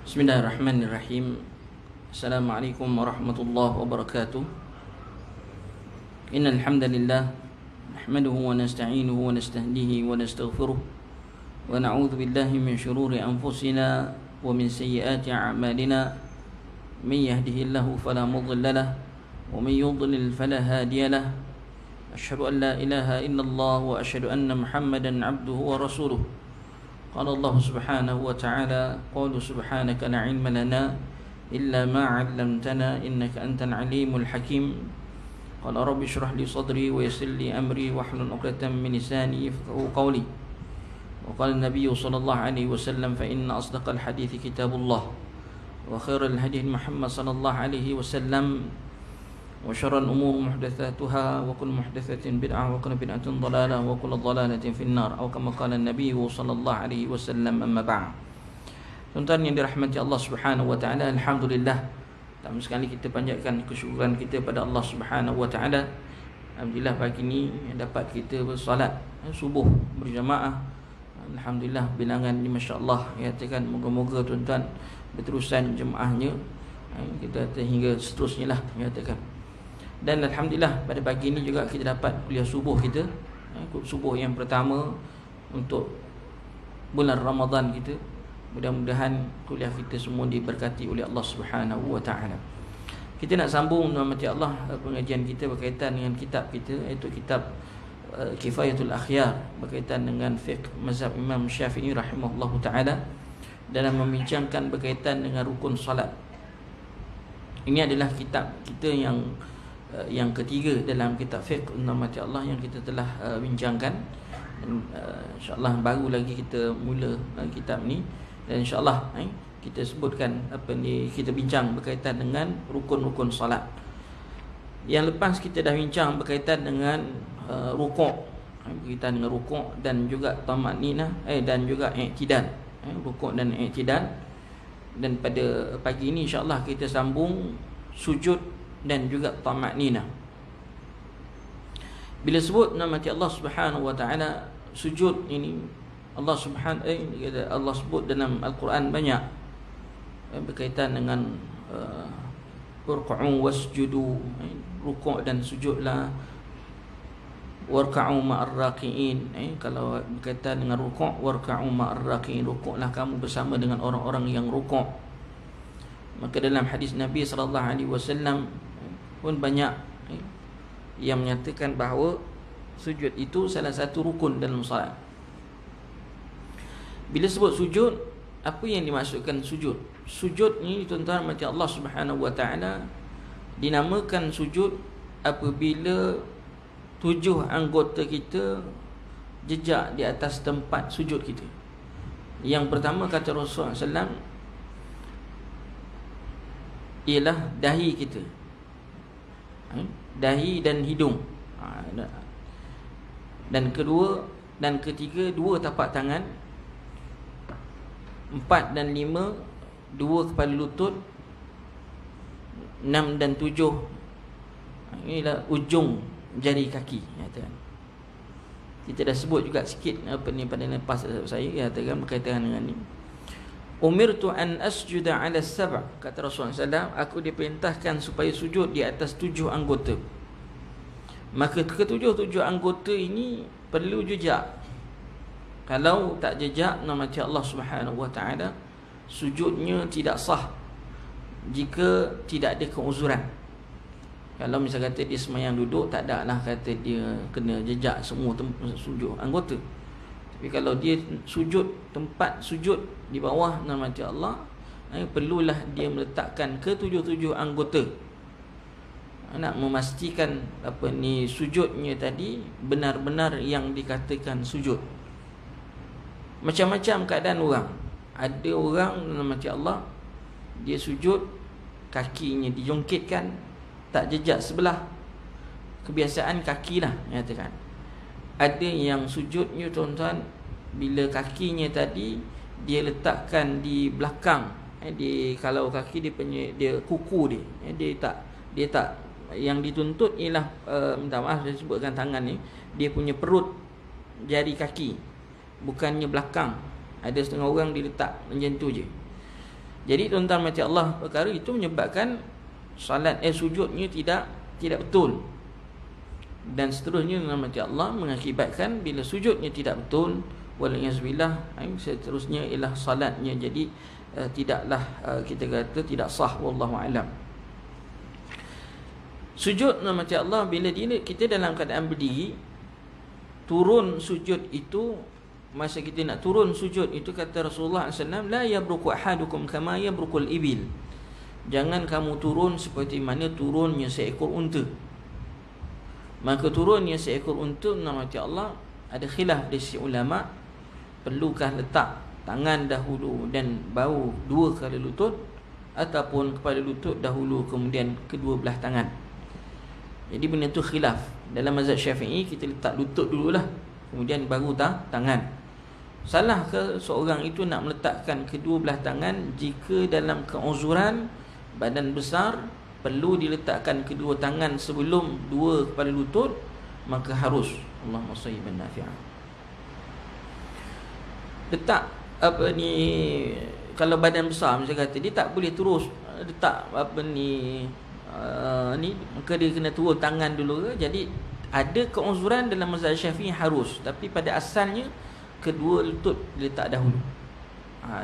Bismillahirrahmanirrahim. Assalamualaikum warahmatullahi wabarakatuh. Innal hamdalillah nahmaduhu wa nasta'inuhu wa nastahdihi wa nastaghfiruh wa na'udzu billahi min shururi anfusina wa min sayyiati a'malina. Man yahdihillahu fala mudilla lahu wa man yudlil fala hadiya lahu. Asyhadu an la ilaha illallah wa asyhadu anna Muhammadan 'abduhu wa rasuluh. قال الله سبحانه وتعالى قالوا سبحانك لا علم لنا إلا ما علمتنا إنك أنت العليم الحكيم قال رب اشرح لي صدري ويسر لي أمري واحلل عقدة من لساني يفقهوا قولي وقال النبي صلى الله عليه وسلم فإن أصدق الحديث كتاب الله وخير الهدي محمد صلى الله عليه وسلم وشر الأمور محدثاتها وكل محدثة بدعة وكل بدعة ضلالة وكل ضلالة في النار أو كما قال النبي صلى الله عليه وسلم أما بعد. Tuan-tuan yang dirahmati Allah Subhanahu wa taala, alhamdulillah, pertama sekali kita panjatkan kesyukuran kita pada Allah Subhanahu wa taala. Alhamdulillah pagi ini dapat kita bersolat subuh berjamaah. Alhamdulillah bilangan ni masya-Allah, ya katakan moga-moga tuan-tuan berterusan jemaahnya kita hingga seterusnya lah, ya katakan. Dan alhamdulillah pada pagi ini juga kita dapat kuliah subuh kita, subuh yang pertama untuk bulan Ramadan kita. Mudah-mudahan kuliah kita semua diberkati oleh Allah Subhanahu wa taala. Kita nak sambung rahmati Allah pengajian kita berkaitan dengan kitab kita, iaitu kitab Kifayatul Akhyar, berkaitan dengan fiqh mazhab Imam Syafi'i rahimahullahu taala, dalam membincangkan berkaitan dengan rukun salat. Ini adalah kitab kita yang ketiga dalam kitab fiqh rahmati Allah yang kita telah bincangkan, dan insya-Allah baru lagi kita mula kitab ni, dan insya-Allah kita sebutkan apa ni, kita bincang berkaitan dengan rukun-rukun solat. Yang lepas kita dah bincang berkaitan dengan rukuk, berkaitan dengan rukuk dan juga tamanninah dan juga i'tidal, rukuk dan i'tidal. Dan pada pagi ini insya-Allah kita sambung sujud dan juga tamanninah. Bila sebut nama Allah Subhanahu wa taala, sujud ini Allah sebut dalam Al-Quran banyak berkaitan dengan urku'u wasjudu, rukuk dan sujudlah, warka'u ma'ar raki'in. Kalau berkaitan dengan rukuk, warka'u ma'ar raki'in, rukuklah kamu bersama dengan orang-orang yang rukuk. Maka dalam hadis Nabi sallallahu alaihi wasallam pun banyak yang menyatakan bahawa sujud itu salah satu rukun dalam solat. Bila sebut sujud, apa yang dimaksudkan sujud? Sujud ni tuan-tuan mati Allah Subhanahu wa taala dinamakan sujud apabila 7 anggota kita jejak di atas tempat sujud kita. Yang pertama kata Rasulullah SAW ialah dahi kita, dahi dan hidung, dan kedua dan ketiga 2 tapak tangan, 4 dan 5 2 kepala lutut, 6 dan 7 inilah ujung jari kaki. Kita dah sebut juga sikit apa ni pada lepas saya, katakan berkaitan dengan ni. Umirtu an asjuda ala sab', kata Rasulullah SAW, aku diperintahkan supaya sujud di atas 7 anggota. Maka ketujuh anggota ini perlu jejak. Kalau tak jejak, namanya Allah Subhanahu wa taala, sujudnya tidak sah jika tidak ada keuzuran. Kalau misal kata dia semayang duduk, tak ada lah kata dia kena jejak semua sujud anggota. Tapi kalau dia sujud, tempat sujud di bawah nama-Nama Allah, perlulah dia meletakkan ketujuh anggota. Nak memastikan apa ni sujudnya tadi benar-benar yang dikatakan sujud. Macam-macam keadaan orang. Ada orang nama-Nama Allah, dia sujud, kakinya dijongkitkan, tak jejak sebelah. Kebiasaan kakilah, nyatakan. Ada yang sujudnya tuan-tuan, bila kakinya tadi dia letakkan di belakang, kalau kaki dia kuku dia tak yang dituntut ialah minta maaf saya sebutkan tangan ni, dia punya perut jari kaki, bukannya belakang. Ada setengah orang dia letak macam tu je. Jadi tuan-tuan mati Allah, perkara itu menyebabkan sujudnya tidak betul. Dan seterusnya tuan-tuan mati Allah, mengakibatkan bila sujudnya tidak betul, waliyazbillah, seterusnya ialah salatnya jadi tidaklah kita kata tidak sah, wallahu alam. Sujud tuan-tuan mati Allah, bila kita dalam keadaan berdiri, turun sujud itu, masa kita nak turun sujud itu, kata Rasulullah SAW, la yabruku ahadukum kama yabrukul ibil. Jangan kamu turun seperti mana turunnya seekor unta. Maka turunnya seekor unta, namati Allah, ada khilaf dari si ulama, perlukah letak tangan dahulu dan bau 2 kali lutut, ataupun kepada lutut dahulu kemudian kedua belah tangan. Jadi benda tu khilaf. Dalam mazhab Syafi'i kita letak lutut dululah, kemudian baru tangan. Salah ke seorang itu nak meletakkan kedua belah tangan jika dalam keuzuran badan besar perlu diletakkan kedua tangan sebelum 2 kepala lutut, maka harus. Allahumma shayyiban nafi'an. Letak kalau badan besar macam kata, dia tak boleh terus letak maka dia kena turun tangan dulu ke. Jadi ada keuzuran dalam mazhab Syafi'i harus, tapi pada asalnya kedua lutut diletak dahulu.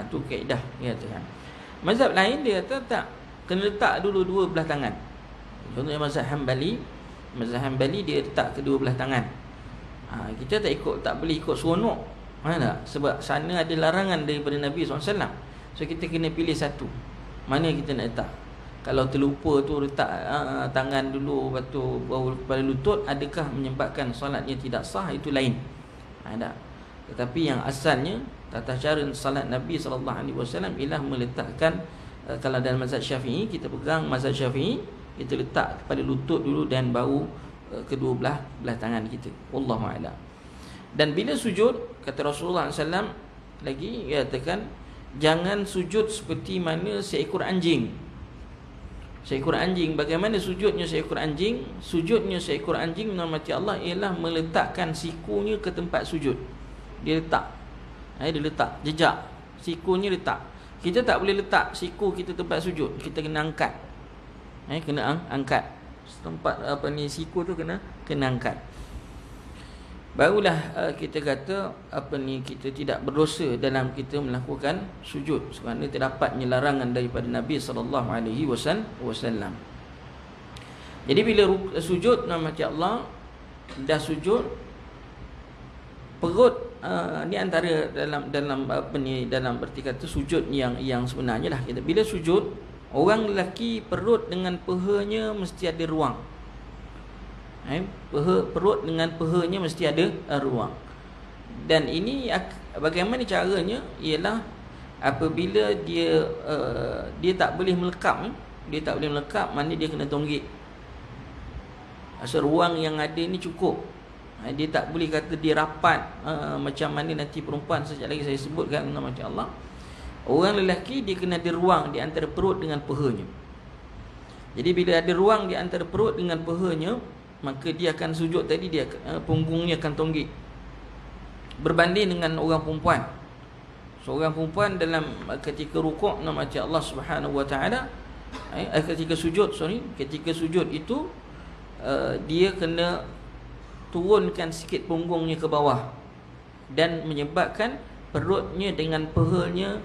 Itu kaedah dia kata kan. Mazhab lain dia kata tak, kena letak dulu 2 belah tangan. Contohnya mazhab Hanbali dia letak kedua belah tangan. Kita tak boleh ikut seronok. Tak? Sebab sana ada larangan daripada Nabi SAW. So kita kena pilih satu, mana kita nak letak. Kalau terlupa tu letak tangan dulu, lepas tu baru kepala lutut, adakah menyebabkan solatnya tidak sah? Itu lain. Tak. Tetapi yang asalnya tata cara salat Nabi SAW ialah meletakkan, kalau dalam mazhab Syafi'i, kita pegang mazhab Syafi'i, kita letak kepada lutut dulu dan baru kedua belah tangan kita. Wallahu a'lam. Dan bila sujud, kata Rasulullah SAW lagi, dia katakan jangan sujud seperti mana seekor anjing. Seekor anjing, bagaimana sujudnya seekor anjing? Sujudnya seekor anjing, namati Allah, ialah meletakkan sikunya ke tempat sujud. Dia letak jejak sikunya letak. Kita tak boleh letak siku kita tempat sujud, kita kena angkat. Kena angkat tempat siku tu kena angkat. Barulah kita kata kita tidak berdosa dalam kita melakukan sujud, kerana terdapatnya larangan daripada Nabi SAW. Jadi bila sujud, namati Allah, dah sujud, perut ni antara dalam erti kata sujud yang sebenarnya lah. Kita bila sujud, orang lelaki perut dengan pahanya mesti ada ruang. Perut dengan pahanya mesti ada ruang. Dan ini bagaimana caranya? Ialah apabila dia tak boleh melekap, mana dia kena tonggik. Asal ruang yang ada ni cukup. Dia tak boleh kata dia rapat macam mana nanti perempuan sekejap lagi saya sebutkan. Macam Allah, orang lelaki dia kena ada ruang di antara perut dengan pahanya. Jadi bila ada ruang di antara perut dengan pahanya, maka dia akan sujud tadi, dia punggungnya akan tonggik. Berbanding dengan orang perempuan. Seorang perempuan dalam ketika rukuk, macam Allah Subhanahu Wa Taala, ketika sujud itu dia kena turunkan sikit punggungnya ke bawah, dan menyebabkan perutnya dengan pahanya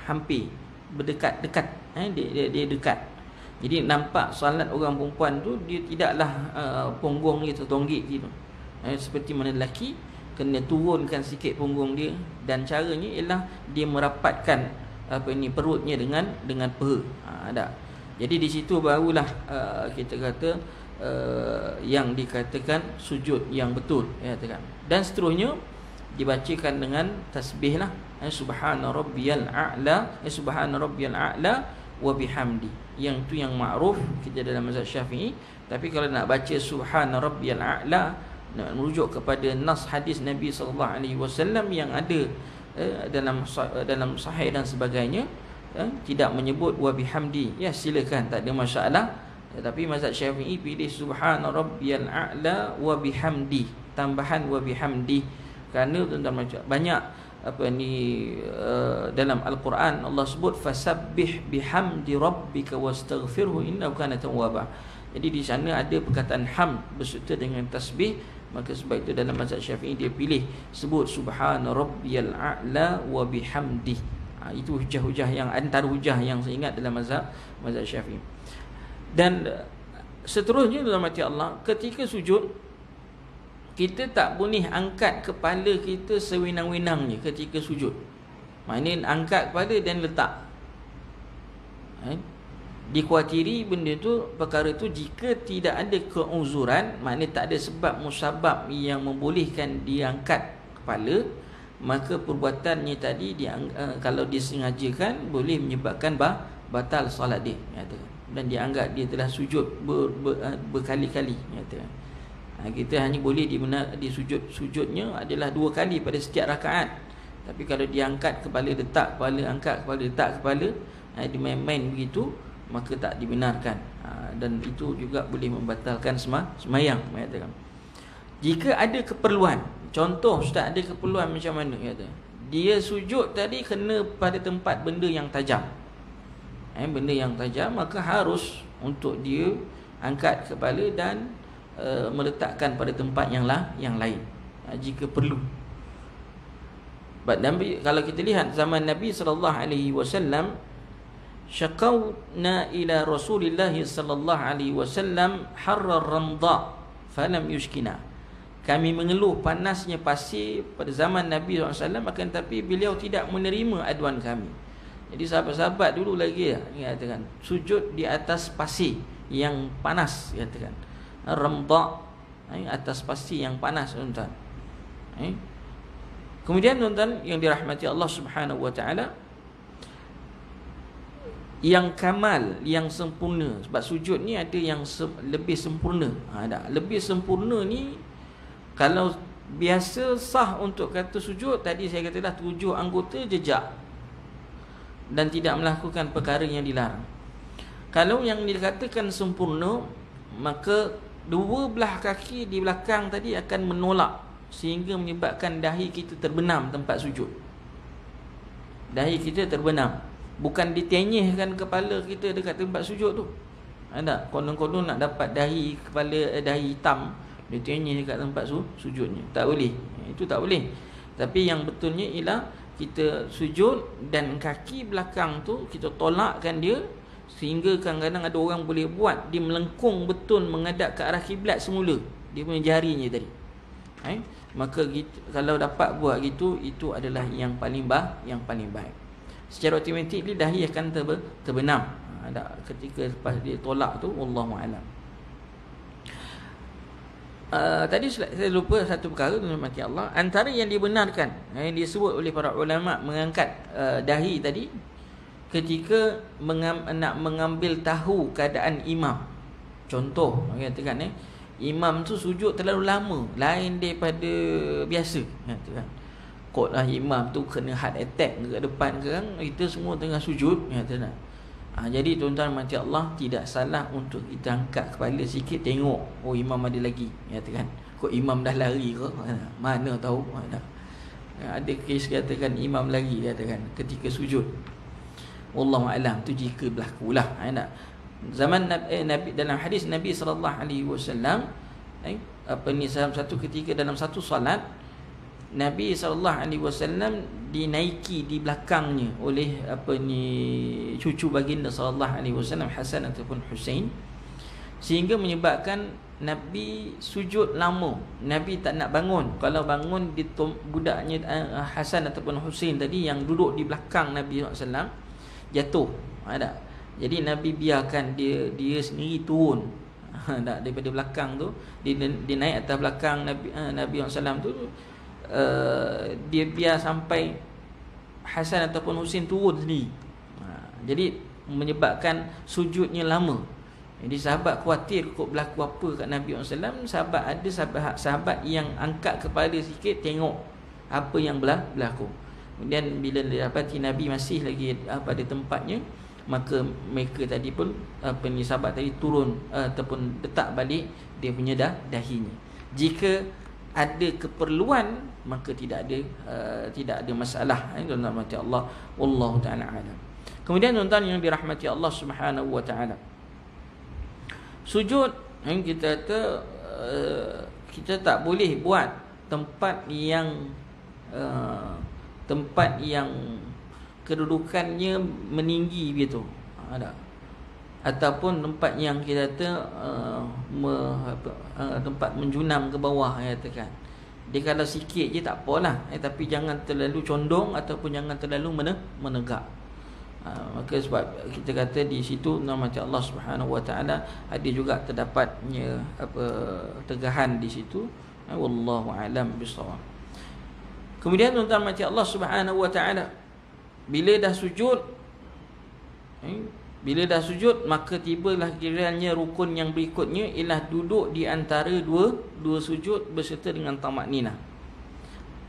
hampir berdekat-dekat. Dia dekat. Jadi nampak salat orang perempuan tu, dia tidaklah punggungnya tertonggik gitu. Seperti mana lelaki kena turunkan sikit punggung dia, dan caranya ialah dia merapatkan perutnya dengan paha. Jadi di situ barulah kita kata yang dikatakan sujud yang betul, katakan. Dan seterusnya dibacakan dengan tasbih lah, subhana rabbiyal a'la wa bihamdi. Yang tu yang ma'ruf kita dalam mazhab Syafi'i. Tapi kalau nak baca subhana rabbiyal a'la, nak merujuk kepada nas hadis Nabi SAW yang ada dalam sahih dan sebagainya, tidak menyebut wa bihamdi, ya silakan, tak ada masalah. Tetapi mazhab Syafi'i pilih subhana rabbiyal a'la wa bihamdi, tambahan wa bihamdi. Kerana tuan-tuan, banyak dalam Al-Quran Allah sebut fasabbih bihamdi rabbika wastaghfirhu innahu kana tawwaba. Jadi di sana ada perkataan hamd berserta dengan tasbih. Maka sebab itu dalam mazhab Syafi'i dia pilih sebut subhana rabbiyal a'la wa bihamdih. Itu hujah-hujah yang antara hujah yang saya ingat dalam mazhab Syafi'i. Dan seterusnya dalam hati Allah, ketika sujud kita tak boleh angkat kepala kita sewenang-wenangnya ketika sujud. Maknanya angkat kepala dan letak. Dikhawatiri benda tu, perkara tu jika tidak ada keuzuran, maknanya tak ada sebab musabab yang membolehkan dia angkat kepala, maka perbuatannya tadi kalau disengajakan boleh menyebabkan batal solat dia, dan dianggap dia telah sujud berkali-kali. Kita hanya boleh di sujudnya adalah 2 kali pada setiap rakaat. Tapi kalau dia angkat kepala, letak kepala, angkat kepala, letak kepala, dia main-main begitu, maka tak dibenarkan. Dan itu juga boleh membatalkan semayang. Jika ada keperluan, contoh ustaz ada keperluan macam mana, dia sujud tadi kena pada tempat benda yang tajam, benda yang tajam, maka harus untuk dia angkat kepala dan meletakkan pada tempat yang lain jika perlu. Kalau kita lihat zaman Nabi SAW, syaqawna ila Rasulillah sallallahu alaihi wasallam harrar ramda falam yushkina. Kami mengeluh panasnya pasir pada zaman Nabi SAW, akan tapi beliau tidak menerima aduan kami. Jadi sahabat-sahabat dulu lagi katakan sujud di atas pasir yang panas, katakan ramda, atas pasir yang panas, tuan-tuan. Kemudian tuan-tuan yang dirahmati Allah Subhanahu wa taala, yang kamal, yang sempurna, sebab sujud ni ada yang lebih sempurna. Lebih sempurna ni, kalau biasa sah untuk kata sujud, tadi saya katalah 7 anggota jejak dan tidak melakukan perkara yang dilarang. Kalau yang dikatakan sempurna, maka 2 belah kaki di belakang tadi akan menolak sehingga menyebabkan dahi kita terbenam tempat sujud. Dahi kita terbenam, bukan ditenyihkan kepala kita dekat tempat sujud tu. Ada konon-konon nak dapat dahi hitam, ditenyih dekat tempat sujudnya. Tak boleh. Itu tak boleh. Tapi yang betulnya ialah kita sujud dan kaki belakang tu kita tolakkan dia, sehingga kadang-kadang ada orang boleh buat dia melengkung betul menghadap ke arah kiblat semula, dia punya jarinya tadi. Maka kalau dapat buat gitu, itu adalah yang paling baik. Secara otomatik dahi akan terbenam ketika lepas dia tolak tu. Wallahu a'lam. Tadi saya lupa satu perkara, mati Allah. Antara yang dibenarkan, yang disebut oleh para ulama mengangkat dahi tadi ketika nak mengambil tahu keadaan imam. Contoh katakan imam tu sujud terlalu lama, lain daripada biasa, katakan kotlah imam tu kena heart attack dekat depan kan, kita semua tengah sujud, katakan. Jadi tuan-tuan mati Allah, tidak salah untuk kita angkat kepala sikit tengok, oh imam ada lagi, katakan. Kok imam dah lari ke? Mana tahu. Ada kes katakan imam lagi, katakan ketika sujud. Wallahu a'lam, tu jika berlaku lah. Zaman Nabi, dalam hadis Nabi sallallahu alaihi wasallam, satu ketika dalam satu solat, Nabi sallallahu alaihi wasallam dinaiki di belakangnya oleh cucu baginda sallallahu alaihi wasallam, Hasan ataupun Husain, sehingga menyebabkan Nabi sujud lama. Nabi tak nak bangun. Kalau bangun, budaknya Hasan ataupun Husain tadi yang duduk di belakang Nabi sallallahu alaihi wasallam jatuh. Jadi Nabi biarkan dia sendiri turun daripada belakang tu, dia naik atas belakang Nabi SAW tu, dia biar sampai Hasan ataupun Husain turun sendiri. Jadi menyebabkan sujudnya lama. Jadi sahabat khawatir kok berlaku apa kat Nabi SAW. Ada sahabat yang angkat kepala sikit tengok apa yang berlaku. Kemudian bila dapati Nabi masih lagi pada tempatnya, maka mereka tadi pun sahabat tadi turun ataupun letak balik dia punya dahinya. Jika ada keperluan maka tidak ada masalah. Tuan-tuan rahmati Allah, wallahu taala alam. Kemudian tuan-tuan yang dirahmati Allah Subhanahu wa taala, sujud kita tak boleh buat tempat yang kedudukannya meninggi begitu, ada, ataupun tempat yang kita tempat menjunam ke bawah, katakan. Dia kalau sikit je tak apalah, tapi jangan terlalu condong ataupun jangan terlalu menegak. Maka sebab kita kata di situ nama Allah Subhanahu wa taala ada juga terdapatnya tegahan di situ. Wallahu alam bisawab. Kemudian tuan-tuan mati Allah Subhanahu wa taala, bila dah sujud maka tibalah kiranya rukun yang berikutnya ialah duduk di antara dua sujud berserta dengan tamakninah.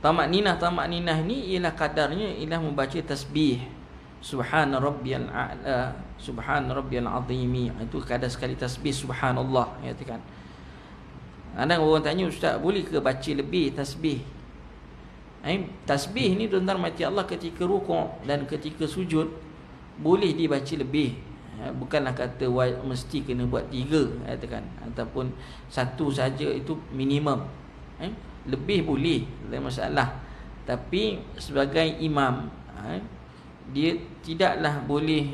Tamakninah ni ialah kadarnya ialah membaca tasbih subhana rabbiyal a'la, subhana rabbiyal azim. Itu kadar sekali tasbih subhanallah, katakan. Ada orang tanya, ustaz boleh ke baca lebih tasbih? Tasbih ni tuan-tuan mati Allah ketika rukuk dan ketika sujud boleh dibaca lebih. Bukanlah kata mesti kena buat 3, katakan, ataupun 1 saja, itu minimum. Lebih boleh, tak masalah. Tapi sebagai imam, dia tidaklah boleh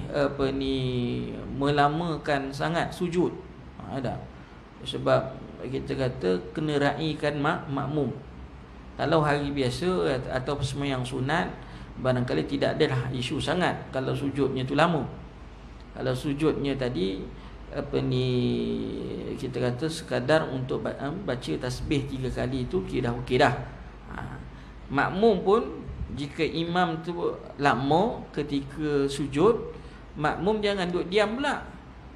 melamakan sangat sujud. Ada. Sebab kita kata kena raikan makmum. Kalau hari biasa atau sembahyang sunat, barangkali tidak adalah isu sangat kalau sujudnya tu lama. Kalau sujudnya tadi kita kata sekadar untuk baca tasbih 3 kali itu kira okey dah. Makmum pun jika imam tu lama ketika sujud, makmum jangan duduk diam pula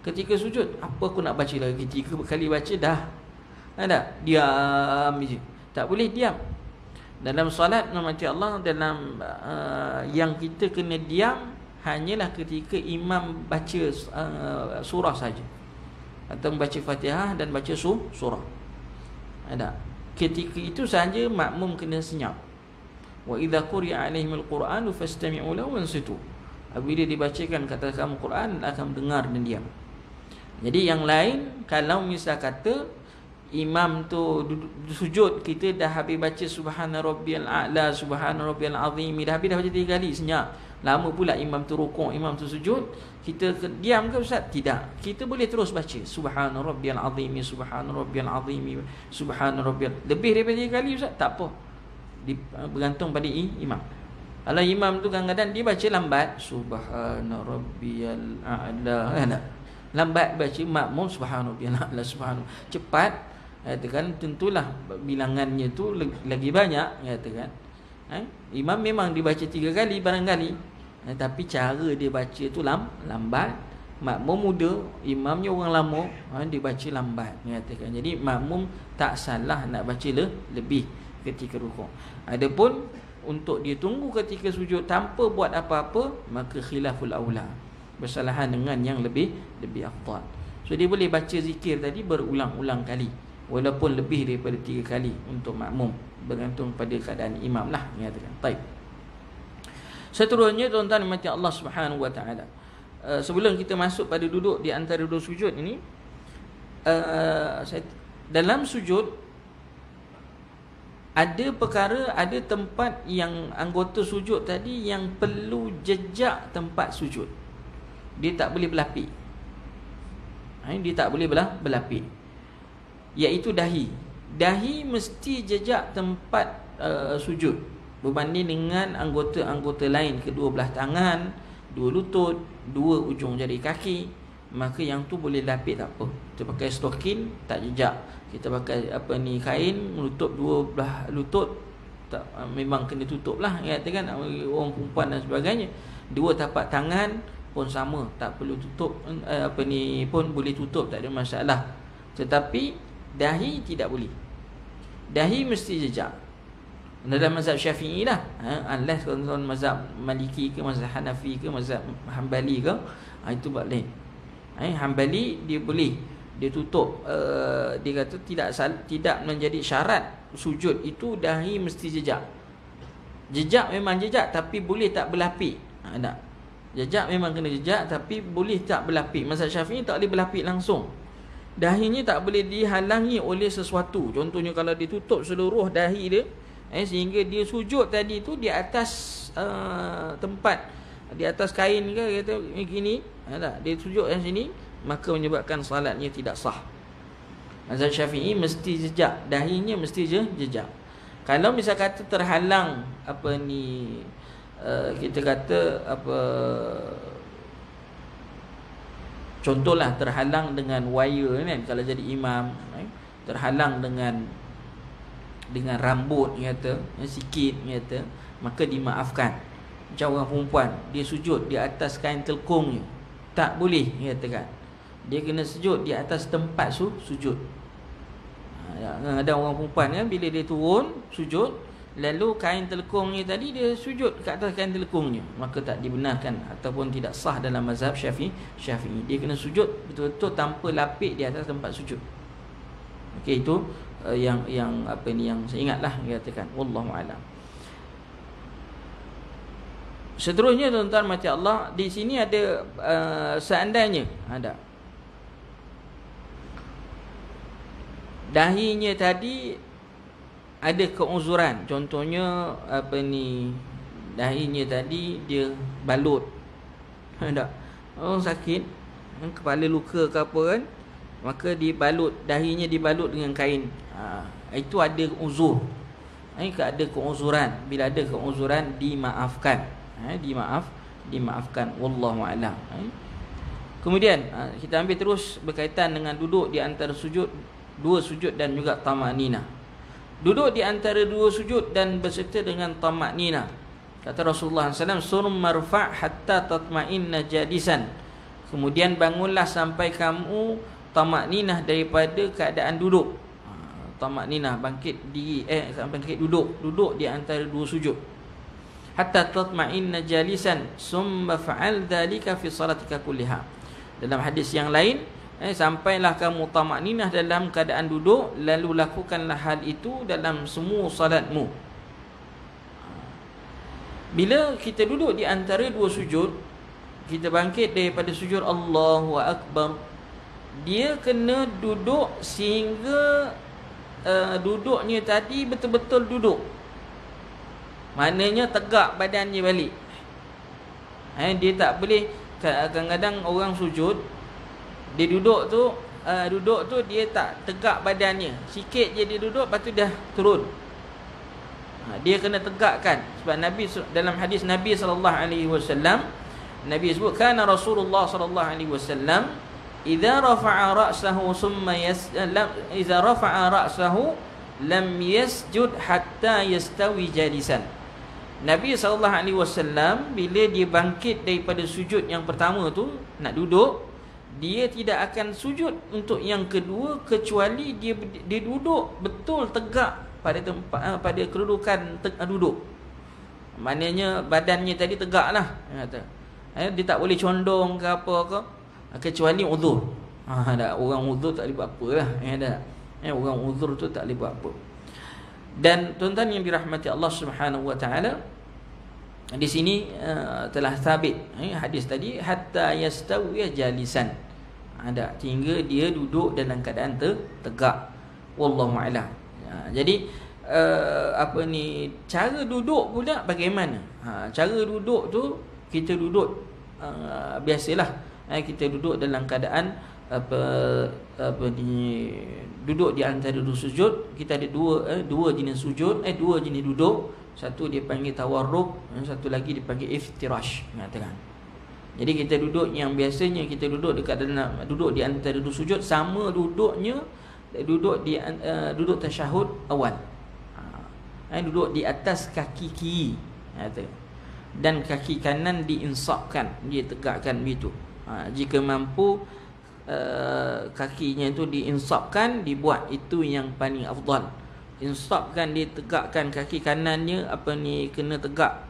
ketika sujud. Apa aku nak baca lagi, 3 kali baca dah. Ada diam je. Tak boleh diam. Dalam solat nama-Nama Allah, dalam yang kita kena diam hanyalah ketika imam baca surah saja, atau membaca Fatihah dan baca surah. Ada. Ketika itu saja makmum kena senyap. Wa idza quri'a 'alaihimul qur'anu fastami'u lahu wansitu. Apabila dibacakan kata kamu Quran, akan dengar dan diam. Jadi yang lain, kalau misal kata imam tu sujud, kita dah habis baca subhana rabbiyal a'la, subhana rabbiyal azim, dah habis dah baca 3 kali, senyap. Lama pula imam tu rukuk, imam tu sujud, kita diam ke ustaz? Tidak. Kita boleh terus baca subhana rabbiyal azim, subhana rabbiyal azim, subhana rabbiyal. Lebih daripada 3 kali ustaz, tak apa. Bergantung pada imam. Kalau imam tu kadang-kadang dia baca lambat, subhana rabbiyal a'la, lambat baca, makmum subhana rabbiyal a'la, subhana. Cepat, katakan, tentulah bilangannya tu lagi banyak, katakan. Imam memang dibaca 3 kali barangkali, tapi cara dia baca tu lambat. Makmum muda, imamnya orang lama, dia baca lambat, katakan. Jadi makmum tak salah nak baca lebih ketika rukuk. Adapun untuk dia tunggu ketika sujud tanpa buat apa-apa, maka khilaful aula, bersalahan dengan yang lebih afdal. So dia boleh baca zikir tadi berulang-ulang kali, walaupun lebih daripada 3 kali untuk makmum, bergantung pada keadaan imam lah, katakan. Baik. Seterusnya tuan-tuan mati Allah Subhanahu wa taala, sebelum kita masuk pada duduk di antara 2 sujud ini, dalam sujud ada perkara, ada tempat yang anggota sujud tadi yang perlu jejak tempat sujud. Dia tak boleh berlapik. Dia tak boleh berlapik. Iaitu dahi. Dahi mesti jejak tempat sujud, berbanding dengan anggota-anggota lain, kedua belah tangan, 2 lutut, 2 ujung jari kaki. Maka yang tu boleh lapik, tak apa. Kita pakai stokin, tak jejak. Kita pakai kain menutup 2 belah lutut, tak, memang kena tutup lah, katakan, orang perempuan dan sebagainya. 2 tapak tangan pun sama, tak perlu tutup, pun boleh tutup, tak ada masalah. Tetapi dahi tidak boleh. Dahi mesti jejak. Dalam mazhab Syafi'i lah, unless kalau mazhab Maliki ke, mazhab Hanafi ke, mazhab Hanbali ke, itu buat lain. Hanbali dia boleh Dia tutup, dia kata tidak menjadi syarat sujud itu dahi mesti jejak. Jejak memang jejak tapi boleh tak berlapik. Tak. Jejak memang kena jejak tapi boleh tak berlapik. Mazhab Syafi'i tak boleh berlapik langsung. Dahinya tak boleh dihalangi oleh sesuatu. Contohnya kalau ditutup seluruh dahi dia, sehingga dia sujud tadi tu di atas tempat, di atas kain ke kata begini, tak, dia sujud yang sini, maka menyebabkan salatnya tidak sah. Mazhab Syafi'i mesti jejak, dahinya mesti jejak. Kalau misal kata terhalang kita kata contohlah terhalang dengan wire kan, kalau jadi imam, terhalang dengan rambut kata, sikit kata, maka dimaafkan. Macam orang perempuan, dia sujud di atas kain telkungnya, tak boleh katakan. Dia kena sujud di atas tempat sujud. Ada orang perempuan kan, bila dia turun sujud, lalu kain telkungnya tadi dia sujud ke atas kain telkungnya, maka tak dibenarkan ataupun tidak sah dalam mazhab Syafi'i. Dia kena sujud betul-betul tanpa lapik di atas tempat sujud. Okey, itu yang saya ingatlah katakan, wallahu alam. Seterusnya tuan-tuan mati Allah, di sini ada seandainya ada dahinya tadi ada keuzuran, contohnya dahinya tadi dia balut, tak, sakit, kepala luka ke apa kan, maka dibalut, dahinya dibalut dengan kain. Itu ada uzur, ada keuzuran. Bila ada keuzuran dimaafkan, dimaafkan, wallahu a'lam. Kemudian kita ambil terus berkaitan dengan duduk di antara dua sujud dan juga tamak-ninah. Duduk di antara dua sujud dan berserta dengan tamak-ninah. Kata Rasulullah SAW, "Sum marfa' hatta tatma'inna jalisan." Kemudian bangunlah sampai kamu tamak-ninah daripada keadaan duduk. Tamak-ninah, bangkit diri, bangkit duduk di antara dua sujud. Hatta tatma'inna jalisan, summa fa'al dhalika fi salatika kulliha. Dalam hadis yang lain, sampailah kamu tamak-ninah dalam keadaan duduk, lalu lakukanlah hal itu dalam semua salatmu. Bila kita duduk di antara dua sujud, kita bangkit daripada sujud Allahu Akbar, dia kena duduk sehingga duduknya tadi betul-betul duduk. Maknanya tegak badannya balik. Dia tak boleh, kadang-kadang orang sujud, dia duduk tu dia tak tegak badannya. Sikit je dia duduk, lepas tu dah turun. Dia kena tegakkan. Sebab Nabi, dalam hadis Nabi SAW, Nabi sebut, kana Rasulullah SAW idza rafa'a ra'sahu lam yasjud hatta yastawi jalisan. Nabi SAW bila dia bangkit daripada sujud yang pertama tu, nak duduk, dia tidak akan sujud untuk yang kedua kecuali dia duduk betul tegak pada tempat, pada kedudukan duduk. Maknanya badannya tadi tegaklah, kata. Dia tak boleh condong ke apa ke, kecuali uzur. Orang uzur tak boleh buat apalah. Orang uzur tu tak boleh buat apa. Dan tuan-tuan yang dirahmati Allah Subhanahu wa taala, di sini telah sabit hadis tadi, hatta yastawi jalisan, ada hingga dia duduk dalam keadaan tegak. Wallahu a'lam. Jadi cara duduk pula bagaimana? Cara duduk tu, kita duduk biasalah, kita duduk dalam keadaan duduk di antara dua sujud. Kita ada dua jenis sujud, dua jenis duduk. Satu dia panggil tawarruk, satu lagi dipanggil iftirash, mengatakan. Jadi kita duduk yang biasanya kita duduk dekat dalam, duduk di antara dua sujud, sama duduknya duduk tasyahud awal. Duduk di atas kaki kiri, dan kaki kanan diinsapkan, dia tegakkan begitu. Jika mampu kakinya itu diinsapkan, dibuat, itu yang paling afdal. Insapkan, dia tegakkan kaki kanannya kena tegak.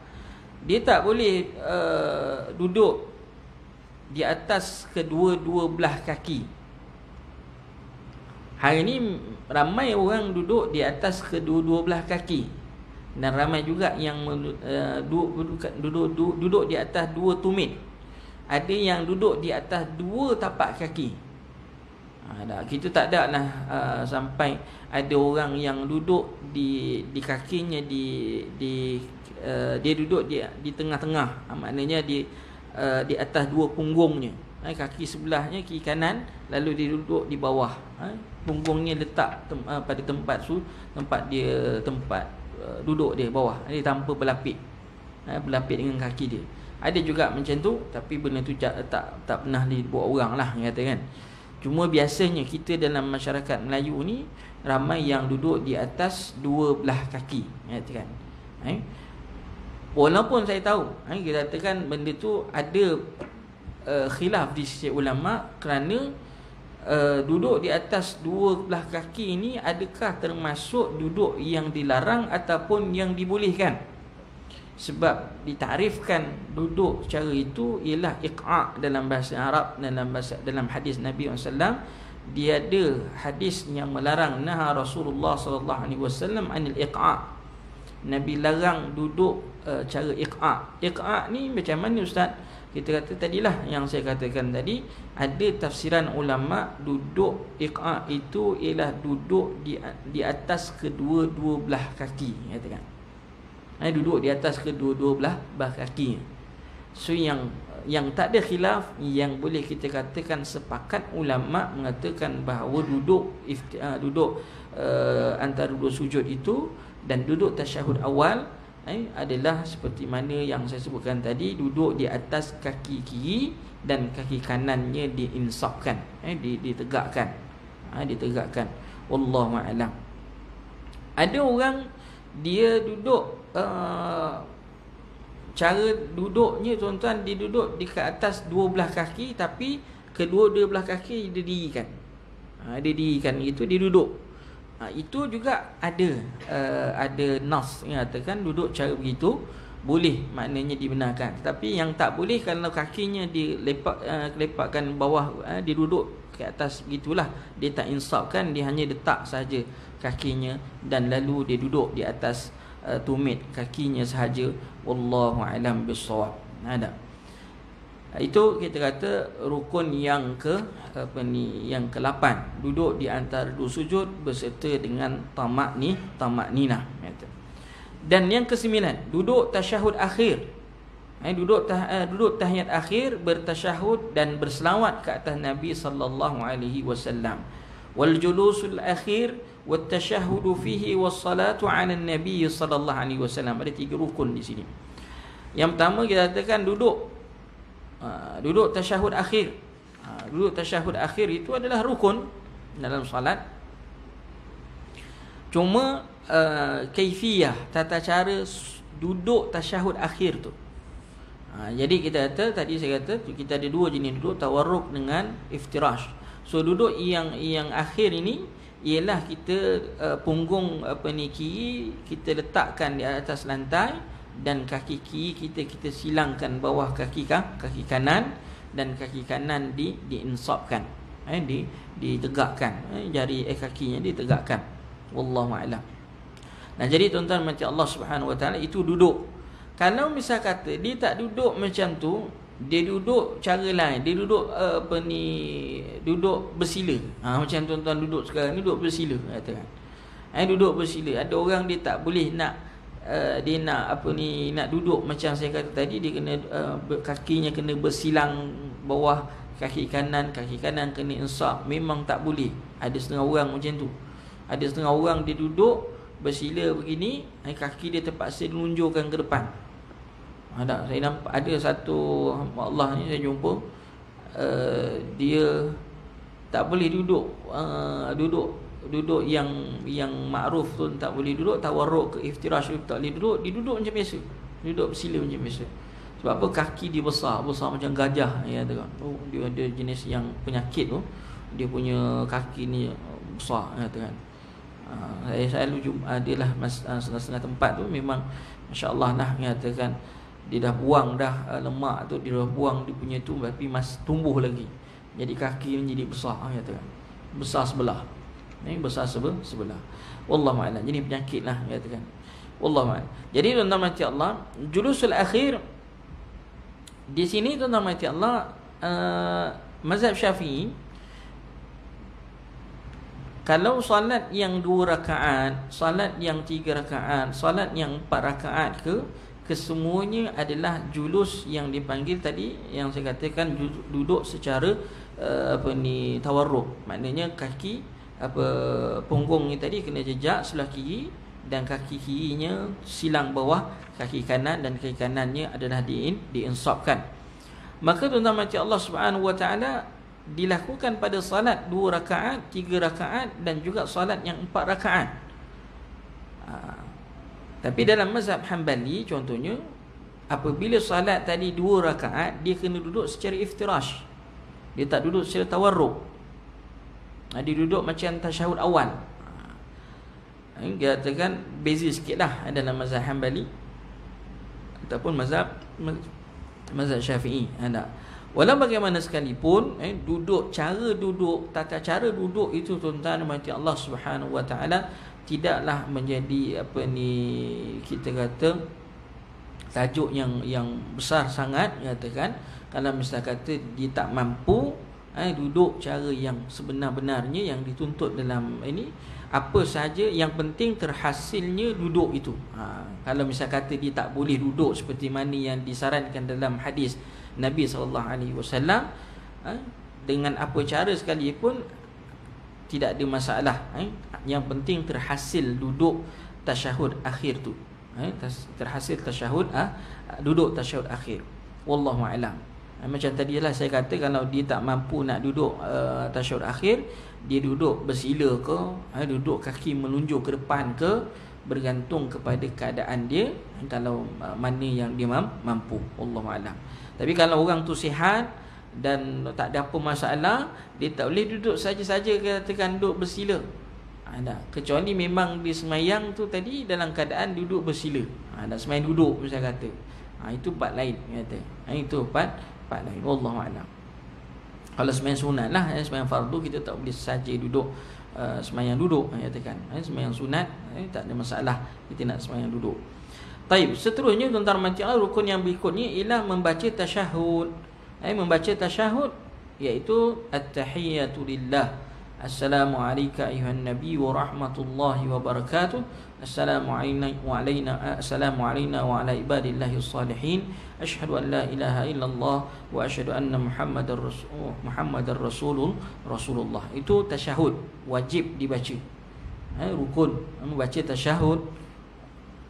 Dia tak boleh duduk di atas kedua-dua belah kaki. Hari ni ramai orang duduk di atas kedua-dua belah kaki, dan ramai juga yang duduk di atas dua tumit. Ada yang duduk di atas dua tapak kaki. Kita tak ada lah sampai ada orang yang duduk di kakinya dia duduk di tengah-tengah, maknanya di atas dua punggungnya. Kaki sebelahnya kiri kanan, lalu dia duduk di bawah. Punggungnya letak pada tempat duduk dia bawah. Dia tanpa berlapik. Berlapik dengan kaki dia. Ada juga macam tu, tapi benda tu tak pernah dibuat orang lah, kata kan. Cuma biasanya kita dalam masyarakat Melayu ni ramai yang duduk di atas dua belah kaki, kata kan. Walaupun saya tahu, kita katakan benda tu ada khilaf di sisi ulama, kerana duduk di atas dua belah kaki ini adakah termasuk duduk yang dilarang ataupun yang dibolehkan. Sebab ditarifkan duduk cara itu ialah iqa' dalam bahasa Arab, dalam hadis Nabi SAW. Dia ada hadis yang melarang, naha Rasulullah SAW anil iqa'. Nabi larang duduk cara iqa'. Iqa' ni macam mana Ustaz? Kita kata tadilah yang saya katakan tadi, ada tafsiran ulama duduk iqa' itu ialah duduk di atas kedua-dua belah kaki, katakan. Duduk di atas kedua-dua belah kaki. So yang tak ada khilaf, yang boleh kita katakan sepakat ulama mengatakan bahawa duduk antara dua sujud itu dan duduk tasyahud awal adalah seperti mana yang saya sebutkan tadi, duduk di atas kaki kiri dan kaki kanannya diinsafkan, ditegakkan. Wallahu a'lam. Ada orang dia duduk cara duduknya, tuan-tuan, dia duduk di atas dua belah kaki, tapi kedua-dua belah kaki dia dirikan. Dia dirikan gitu, dia duduk. Itu juga ada nas yang katakan duduk cara begitu boleh, maknanya dibenarkan. Tapi yang tak boleh kalau kakinya dilepakkan bawah, dia duduk ke atas begitulah, dia tak insafkan, dia hanya letak saja kakinya dan lalu dia duduk di atas tumit kakinya sahaja. Wallahu a'lam bissawab. Ada. Itu kita kata rukun yang yang ke-8, duduk di antara dua sujud berserta dengan tamakninah. Dan yang ke-9, duduk tasyahud akhir. Duduk tahiyat akhir, bertasyahud dan berselawat ke atas Nabi sallallahu alaihi wasallam. Wal julusul akhir wat tasyahudu fihi was salatu ala Nabi sallallahu alaihi wasallam. Ada 3 rukun di sini. Yang pertama kita katakan duduk tasyahud akhir. Duduk tasyahud akhir itu adalah rukun dalam salat. Cuma kaifiyah, tata cara duduk tasyahud akhir tu. Jadi kita kata, tadi saya kata kita ada 2 jenis duduk, tawarruk dengan iftirash. So duduk yang akhir ini ialah kita punggung kiri kita letakkan di atas lantai, dan kaki kiri kita silangkan bawah kaki kanan, dan kaki kanan diinsafkan, ditegakkan, jari kakinya ditegakkan. Wallahu a'lam. Nah, jadi tuan-tuan, macam Allah Subhanahu wa taala itu duduk. Kalau misal kata dia tak duduk macam tu, dia duduk cara lain, dia duduk duduk bersila. Macam tuan-tuan duduk sekarang ni, duduk bersila katakan. Duduk bersila. Ada orang dia tak boleh nak nak duduk macam saya kata tadi, dia kena kakinya kena bersilang bawah kaki kanan kena insaf. Memang tak boleh. Ada setengah orang macam tu. Ada setengah orang dia duduk bersila begini, kaki dia terpaksa menunjukkan ke depan. Saya nampak ada satu Allah ni saya jumpa, dia tak boleh duduk yang makruf tu, tak boleh duduk tawarruk ke iftirash, tak boleh duduk, dia duduk macam biasa, duduk bersila macam biasa. Sebab apa? Kaki dia besar macam gajah, ya tu kan. Dia ada jenis yang penyakit tu, dia punya kaki ni besar, ya tu kan. Saya selalu jumpa adalah setengah-setengah tempat tu memang masya-Allah nah, mengatakan dia dah buang dah lemak tu, dia dah buang dia punya tu, tapi masih tumbuh lagi. Jadi kaki ni jadi besar, kata kan. Besar sebelah. Ini besar sebelah. Wallahu a'lam. Jadi penyakit lah katakan. Wallahu a'lam. Jadi tuan-tuan mati Allah, julusul akhir di sini tuan-tuan mati Allah, mazhab Syafi'i, kalau solat yang 2 rakaat, solat yang 3 rakaat, solat yang 4 rakaat kesemuanya adalah julus yang dipanggil tadi, yang saya katakan duduk secara tawarruk. Maknanya kaki punggung ni tadi kena jejak sebelah kiri, dan kaki kirinya silang bawah kaki kanan, dan kaki kanannya adalah diinsapkan. Maka tuan-tuan mati Allah Subhanahu wa taala, dilakukan pada salat 2 rakaat, 3 rakaat dan juga salat yang 4 rakaat. Tapi dalam mazhab Hanbali contohnya, apabila salat tadi 2 rakaat, dia kena duduk secara iftirash. Dia tak duduk secara tawarruk. Dia duduk macam tasyahud awal. Dia katakan beza sikitlah dalam mazhab Hanbali ataupun mazhab Syafi'i. Walau bagaimana sekalipun, cara duduk, tata cara duduk itu tuan-tuan mati Allah Subhanahu wa taala tidaklah menjadi kita kata tajuk yang besar sangat, katakan. Kalau misalnya kata dia tak mampu duduk cara yang sebenar-benarnya yang dituntut dalam ini, apa sahaja yang penting terhasilnya duduk itu. Kalau misalnya kata dia tak boleh duduk seperti mana yang disarankan dalam hadis Nabi SAW, dengan apa cara sekalipun tidak ada masalah. Yang penting terhasil duduk tasyahud akhir tu. Terhasil tasyahud duduk tasyahud akhir. Wallahu a'lam. Macam tadilah saya kata, kalau dia tak mampu nak duduk tasyahud akhir, dia duduk bersila ke, duduk kaki menunjuk ke depan ke, bergantung kepada keadaan dia, kalau mana yang dia mampu. Wallahu a'lam. Tapi kalau orang tu sihat dan tak ada apa masalah, dia tak boleh duduk saja-saja, katakan duduk bersila. Kecuali memang dia semayang tu tadi dalam keadaan duduk bersila. Nak semayang duduk saya kata. Itu part lain kata. Itu part lain. Wallahu a'lam. Kalau semayang sunat lah, semayang fardu kita tak boleh saja duduk, semayang duduk katakan. Semayang sunat tak ada masalah kita nak semayang duduk. Taib, seterusnya tuan-tuan mati Allah, rukun yang berikutnya ialah membaca tasyahud. Membaca tasyahud iaitu at-tahiyatu lillah. Assalamu alayka ayuhan nabi wa rahmatullahi wa barakatuh. Assalamu alayna wa ala ibadillahi salihin. Asyhadu an la ilaha illallah wa asyhadu anna Muhammadar Rasulullah. Itu tasyahud wajib dibaca. Rukun membaca tasyahud,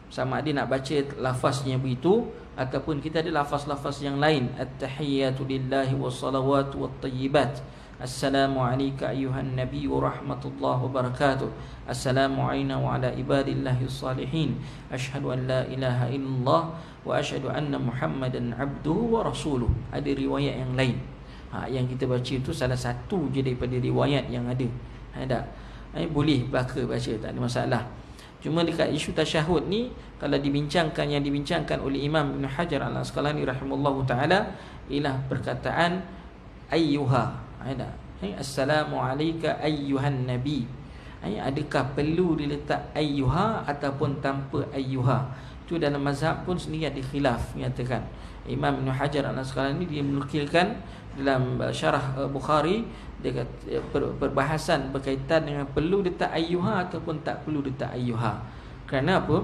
sama ada nak baca lafaznya begitu ataupun kita ada lafaz-lafaz yang lain. At-tahiyatu lillahi wassalawatu wattayyibat. Assalamu alayka ayuhan nabi wa rahmatullahi wa barakatuh. Assalamu alayna wa ala ibadillahi salihin. Asyhadu an la ilaha illallah wa asyhadu anna Muhammadan abduhu wa rasuluh. Ada riwayat yang lain. Yang kita baca itu salah satu je daripada riwayat yang ada. Boleh baca, tak ada masalah. Cuma dekat isu tasyahud ni, kalau yang dibincangkan oleh Imam Ibn Hajar Al-Asqalani rahimahullahu ta'ala, ialah perkataan ayyuha. Assalamu alayka ayyuhan nabi. Adakah perlu diletak ayyuha ataupun tanpa ayyuha? Itu dalam mazhab pun sendiri ada khilaf, menyatakan. Imam Ibn Hajar Al-Asqalani dia menukilkan dalam syarah Bukhari, dia kata, perbahasan berkaitan dengan perlu letak ayyuha ataupun tak perlu letak ayyuha. Kerana apa?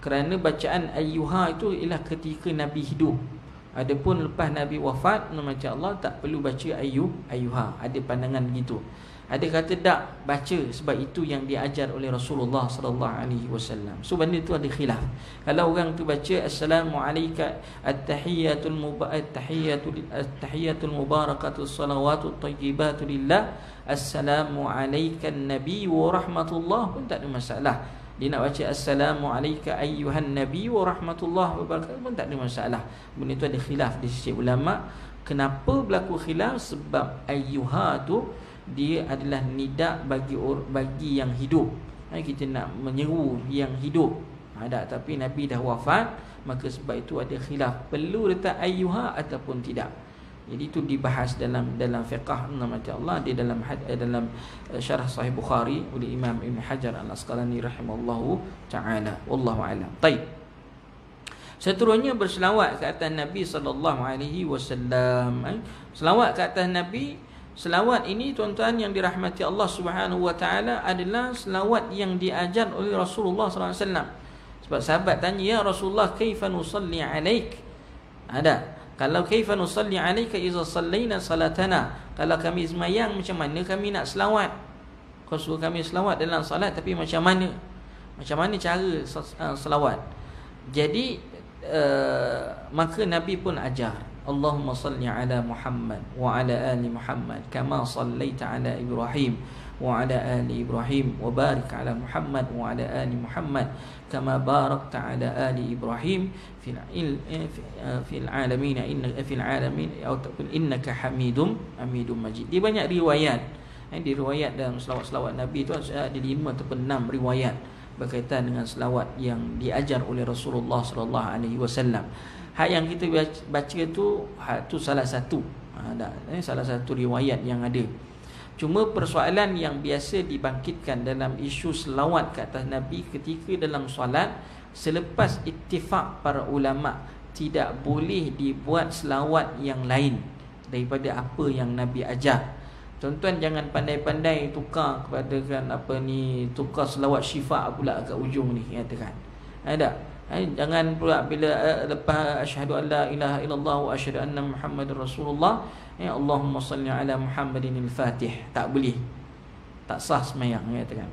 Kerana bacaan ayyuha itu ialah ketika Nabi hidup. Adapun lepas Nabi wafat, macam Allah tak perlu baca ayyuha. Ada pandangan begitu. Ada kata tak baca, sebab itu yang diajar oleh Rasulullah sallallahu alaihi wasallam. So benda tu ada khilaf. Kalau orang tu baca assalamu alayka at-tahiyatul mubarakatuh salawatut tayyibatu lillah, assalamu alayka nabi wa rahmatullah, pun tak ada masalah. Dia nak baca assalamu alayka ayyuhan nabi wa rahmatullah wa barakatuh, pun tak ada masalah. Benda tu ada khilaf di sisi ulama. Kenapa berlaku khilaf? Sebab ayyuha tu dia adalah nida bagi yang hidup. Kita nak menyeru yang hidup. Tapi Nabi dah wafat, maka sebab itu ada khilaf perlu letak ayyuha ataupun tidak. Jadi itu dibahas dalam fiqh nama Allah di dalam syarah Sahih Bukhari oleh Imam Ibn Hajar Al-Asqalani rahimahullahu taala. Wallahu a'lam. Baik. Seterusnya berselawat ke atas Nabi sallallahu alaihi wasallam. Selawat ke atas Nabi. Selawat ini tuan-tuan yang dirahmati Allah Subhanahu wa taala adalah selawat yang diajar oleh Rasulullah sallallahu alaihi wasallam. Sebab sahabat tanya, "Ya Rasulullah, kaifa nusalli alaik?" Ada. Kalau kaifa nusalli alaika idza sallaina salatana, kalau kami sembahyang macam mana kami nak selawat? Kau suruh kami selawat dalam salat, tapi macam mana? Macam mana cara selawat? Jadi maka Nabi pun ajar, Allahumma salli ala Muhammad wa ala ali Muhammad kama sallaita ala Ibrahim wa ala ali Ibrahim wa barik ala Muhammad wa ala ali Muhammad kama barakta ala ali Ibrahim fil alamin innaka hamidum majid. Dia banyak riwayat. Di riwayat dalam selawat-selawat Nabi itu ada 5 atau 6 riwayat berkaitan dengan selawat yang diajar oleh Rasulullah sallallahu alaihi wasallam. Hak yang kita baca tu salah satu. Salah satu riwayat yang ada. Cuma persoalan yang biasa dibangkitkan dalam isu selawat ke atas Nabi ketika dalam solat, selepas ittifaq para ulama tidak boleh dibuat selawat yang lain daripada apa yang Nabi ajar. Tuan-tuan jangan pandai-pandai tukar kepada tukar selawat syifa pula kat ujung ni katakan. Ada. Jangan pula bila lepas asyhadu an la ilaha illallah wa asyhadu anna Muhammadar Rasulullah, Allahumma salli ala Muhammadin al-Fatih. Tak boleh. Tak sah sembahyang katakan.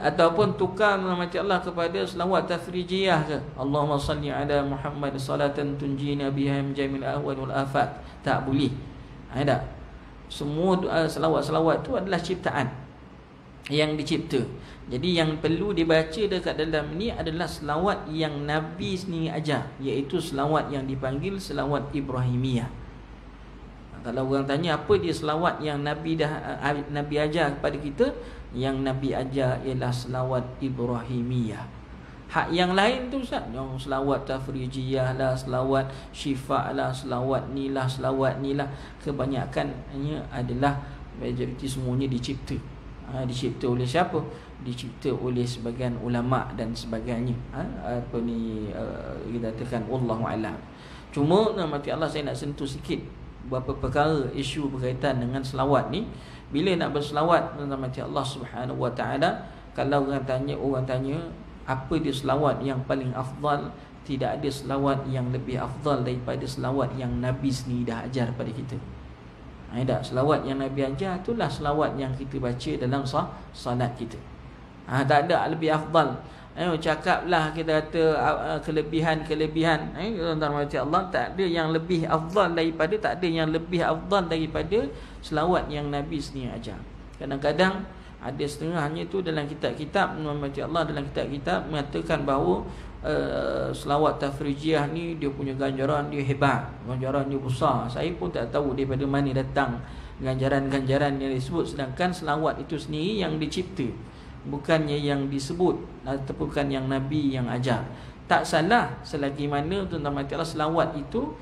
Ataupun tukar nama Allah kepada selawat tafrijiyah ke, Allahumma salli ala Muhammad salatan tunjina biha min jamil ahwal wal afat. Tak boleh. Ada. Semua selawat-selawat tu adalah ciptaan yang dicipta. Jadi yang perlu dibaca dekat dalam ni adalah selawat yang Nabi sendiri ajar, iaitu selawat yang dipanggil selawat Ibrahimiyah. Kalau orang tanya apa dia selawat yang Nabi ajar kepada kita, yang Nabi ajar ialah selawat Ibrahimiyah. Hak yang lain tu Ustaz, yang selawat tafrijiyah lah, selawat syifa lah, selawat ni lah, kebanyakannya adalah majoriti semuanya dicipta. Dicipta oleh siapa? Dicipta oleh sebagian ulama dan sebagainya. Kita katakan wallahu alam. Cuma nama Allah, saya nak sentuh sikit beberapa perkara isu berkaitan dengan selawat ni. Bila nak berselawat nama Allah Subhanahu wa taala, kalau orang tanya apa dia selawat yang paling afdal, tidak ada selawat yang lebih afdal daripada selawat yang Nabi sendiri dah ajar pada kita. Tak, selawat yang Nabi ajar itulah selawat yang kita baca dalam salat kita. Tak ada lebih afdal. Cakaplah kita kata kelebihan Allah, tak ada yang lebih afdal daripada, tak ada yang lebih afdal daripada selawat yang Nabi sendiri ajar. Kadang-kadang ada setengahnya tu dalam kitab-kitab Allah, dalam kitab-kitab mengatakan bahawa selawat tafrijiyah ni dia punya ganjaran dia hebat, ganjaran dia besar. Saya pun tak tahu daripada mana datang ganjaran-ganjaran yang disebut, sedangkan selawat itu sendiri yang dicipta, bukannya yang disebut ataupun bukan yang Nabi yang ajar. Tak salah selagi mana tuan-tuan Allah, selawat itu